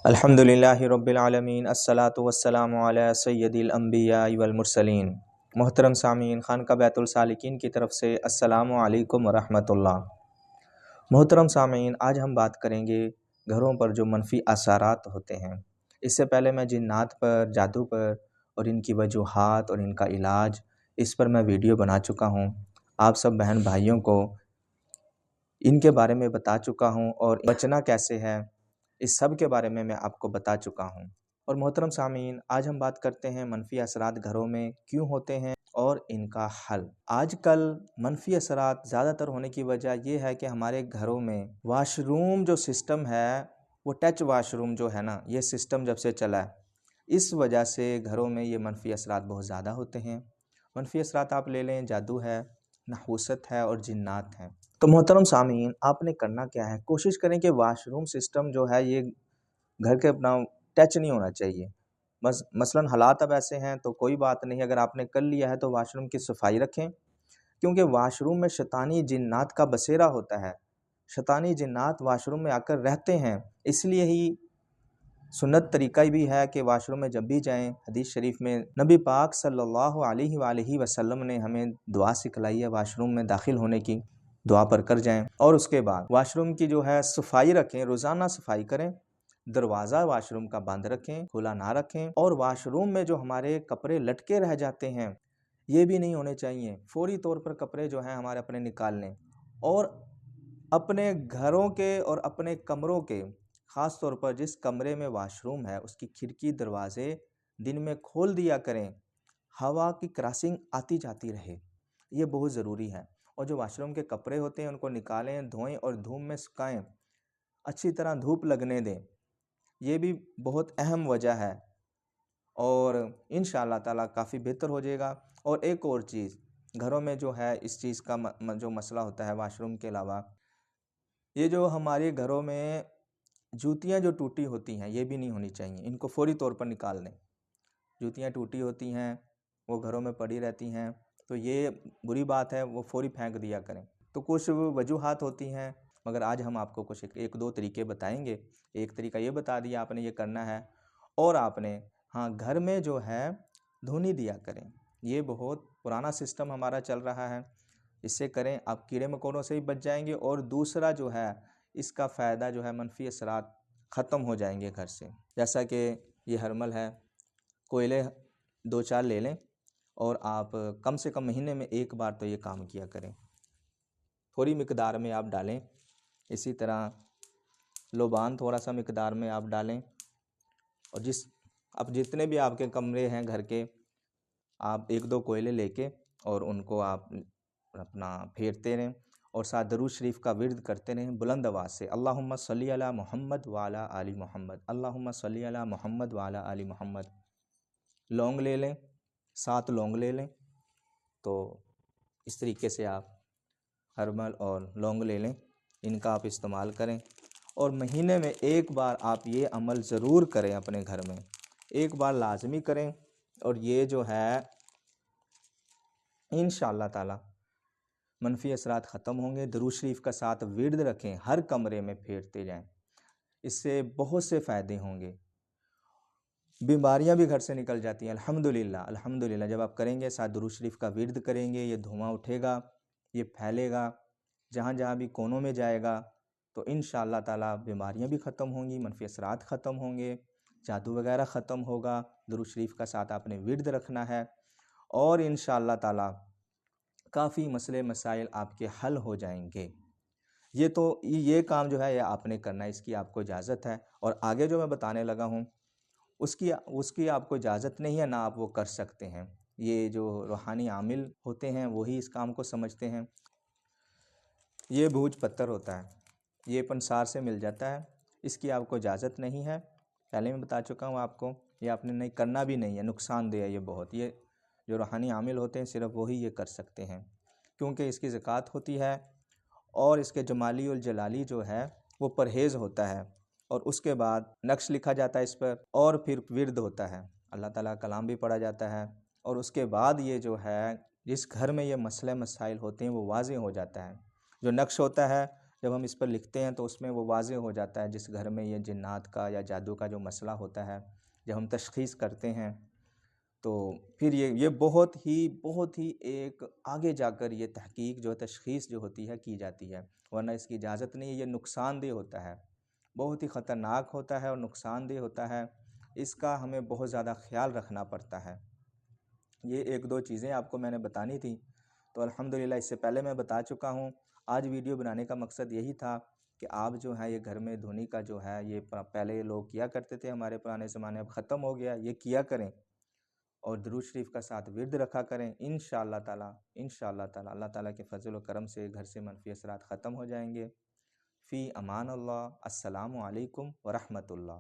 अल्हम्दुलिल्लाहि रब्बिल आलमीन अस्सलातु वस्सलामु अला सय्यदिल अंबिया वल मुरसलीन। मोहतरम सामीन, खानका बैतुल सालिकीन की तरफ से अस्सलामु अलैकुम व रहमतुल्लाह। मोहतरम सामीन, आज हम बात करेंगे घरों पर जो मनफी असरात होते हैं। इससे पहले मैं जिन्नात पर, जादू पर और इनकी वजूहात और इनका इलाज, इस पर मैं वीडियो बना चुका हूँ। आप सब बहन भाइयों को इनके बारे में बता चुका हूँ और बचना कैसे है इस सब के बारे में मैं आपको बता चुका हूँ। और मोहतरम सामीन, आज हम बात करते हैं मनफी असरात घरों में क्यों होते हैं और इनका हल। आजकल मनफी असरात ज़्यादातर होने की वजह यह है कि हमारे घरों में वाशरूम जो सिस्टम है, वो टच वाशरूम जो है ना, ये सिस्टम जब से चला है, इस वजह से घरों में ये मनफी असरात बहुत ज़्यादा होते हैं। मनफी असरात आप ले लें, जादू है, नहूसत है और जिन्नात हैं। तो मोहतरम सामीन, आपने करना क्या है, कोशिश करें कि वाशरूम सिस्टम जो है ये घर के अपना टच नहीं होना चाहिए। बस मसलन हालात अब ऐसे हैं तो कोई बात नहीं, अगर आपने कर लिया है तो वाशरूम की सफाई रखें, क्योंकि वाशरूम में शैतानी जिन्नात का बसेरा होता है। शैतानी जिन्नात वाशरूम में आकर रहते हैं, इसलिए ही सुन्नत तरीका भी है कि वाशरूम में जब भी जाएं, हदीस शरीफ में नबी पाक सल्लल्लाहु अलैहि वसल्लम ने हमें दुआ सिखलाई है वाशरूम में दाखिल होने की, दुआ पढ़ कर जाएं। और उसके बाद वाशरूम की जो है सफाई रखें, रोज़ाना सफाई करें, दरवाज़ा वाशरूम का बंद रखें, खुला ना रखें। और वाशरूम में जो हमारे कपड़े लटके रह जाते हैं, ये भी नहीं होने चाहिए। फौरी तौर पर कपड़े जो हैं हमारे अपने निकाल लें और अपने घरों के और अपने कमरों के, ख़ास तौर पर जिस कमरे में वाशरूम है उसकी खिड़की दरवाजे दिन में खोल दिया करें, हवा की क्रॉसिंग आती जाती रहे, ये बहुत ज़रूरी है। और जो वाशरूम के कपड़े होते हैं उनको निकालें, धोएं और धूप में सुखाएं, अच्छी तरह धूप लगने दें, ये भी बहुत अहम वजह है और इंशाअल्लाह ताला काफ़ी बेहतर हो जाएगा। और एक और चीज़, घरों में जो है इस चीज़ का जो मसला होता है वाशरूम के अलावा, ये जो हमारे घरों में जूतियाँ जो टूटी होती हैं, ये भी नहीं होनी चाहिए, इनको फौरी तौर पर निकाल दें। जूतियाँ टूटी होती हैं, वो घरों में पड़ी रहती हैं, तो ये बुरी बात है, वो फौरी फेंक दिया करें। तो कुछ वजूहात होती हैं, मगर आज हम आपको कुछ एक दो तरीके बताएंगे। एक तरीका ये बता दिया, आपने ये करना है। और आपने घर में जो है धुनी दिया करें, ये बहुत पुराना सिस्टम हमारा चल रहा है, इससे करें आप कीड़े मकोड़ों से भी बच जाएंगे। और दूसरा जो है इसका फ़ायदा जो है, मनफी असरात ख़त्म हो जाएंगे घर से। जैसा कि ये हरमल है, कोयले 2-4 ले लें और आप कम से कम महीने में एक बार तो ये काम किया करें, थोड़ी मिकदार में आप डालें। इसी तरह लोबान थोड़ा सा मिकदार में आप डालें। और अब जितने भी आपके कमरे हैं घर के, आप 1-2 कोयले लेके और उनको आप अपना फेरते रहें और साथ दरूद शरीफ का विर्द करते रहें बुलंद आवाज़ से, अल्लाहुम्मा सल्ली अला मुहम्मद व अला आली मुहम्मद, अल्लाहुम्मा सल्ली अला मुहम्मद व अला आली मुहम्मद। लौंग ले लें, 7 लौंग ले लें। तो इस तरीके से आप हर्बल और लौंग ले लें, इनका आप इस्तेमाल करें और महीने में एक बार आप ये अमल ज़रूर करें, अपने घर में एक बार लाजमी करें। और ये जो है इंशाअल्लाह ताला मनफी असरात ख़त्म होंगे। दरूद शरीफ का साथ विर्द रखें, हर कमरे में फेरते जाएं, इससे बहुत से फ़ायदे होंगे, बीमारियां भी घर से निकल जाती हैं। अल्हम्दुलिल्लाह अल्हम्दुलिल्लाह, जब आप करेंगे, साथ दरूद शरीफ का विर्द करेंगे, ये धुआं उठेगा, ये फैलेगा, जहाँ जहाँ भी कोनों में जाएगा, तो इंशाअल्लाह ताला बीमारियां भी ख़त्म होंगी, मनफी असरात ख़त्म होंगे, जादू वगैरह ख़त्म होगा। दरूद शरीफ का साथ आपने विर्द रखना है और इंशाअल्लाह ताला काफ़ी मसले मसाइल आपके हल हो जाएंगे। ये काम जो है ये आपने करना है, इसकी आपको इजाज़त है। और आगे जो मैं बताने लगा हूँ उसकी आपको इजाज़त नहीं है, ना आप वो कर सकते हैं। ये जो रूहानी आमिल होते हैं वही इस काम को समझते हैं। ये भूज पत्थर होता है, ये पंसार से मिल जाता है, इसकी आपको इजाज़त नहीं है, पहले मैं बता चुका हूँ आपको। ये आपने नहीं करना भी नहीं है, नुकसानदेह है ये बहुत। ये जो रूहानी आमिल होते हैं सिर्फ वही ये कर सकते हैं, क्योंकि इसकी ज़कात होती है और इसके जमाली और जलाली जो है वो परहेज़ होता है। और उसके बाद नक्श लिखा जाता है इस पर और फिर विर्द होता है, अल्लाह ताला का कलाम भी पढ़ा जाता है। और उसके बाद ये जो है जिस घर में ये मसले मसाइल होते हैं वो वाज़ेह हो जाता है। जो नक्श होता है, जब हम इस पर लिखते हैं तो उसमें वो वाज़ेह हो जाता है, जिस घर में ये जिन्नात का या जादू का जो मसला होता है, जब हम तशख़ीस करते हैं तो फिर ये बहुत ही एक आगे जाकर ये तहकीक जो तशख़ीस जो होती है की जाती है, वरना इसकी इजाज़त नहीं है। ये नुकसानदेह होता है, बहुत ही ख़तरनाक होता है और नुकसानदेह होता है। इसका हमें बहुत ज़्यादा ख़्याल रखना पड़ता है। ये एक दो चीज़ें आपको मैंने बतानी थी, तो अल्हम्दुलिल्लाह इससे पहले मैं बता चुका हूँ। आज वीडियो बनाने का मकसद यही था कि आप जो है ये घर में धुनी का जो है ये पहले लोग किया करते थे हमारे पुराने ज़माने, अब ख़त्म हो गया, ये किया करें और दुरूद शरीफ का साथ विर्द रखा करें। इंशाअल्लाह ताला अल्लाह ताला के फ़ज़ल व करम से घर से मनफ़ी असरात ख़त्म हो जाएंगे। फ़ी अमान अल्लाह। अस्सलामु अलैकुम व रहमतुल्लाह।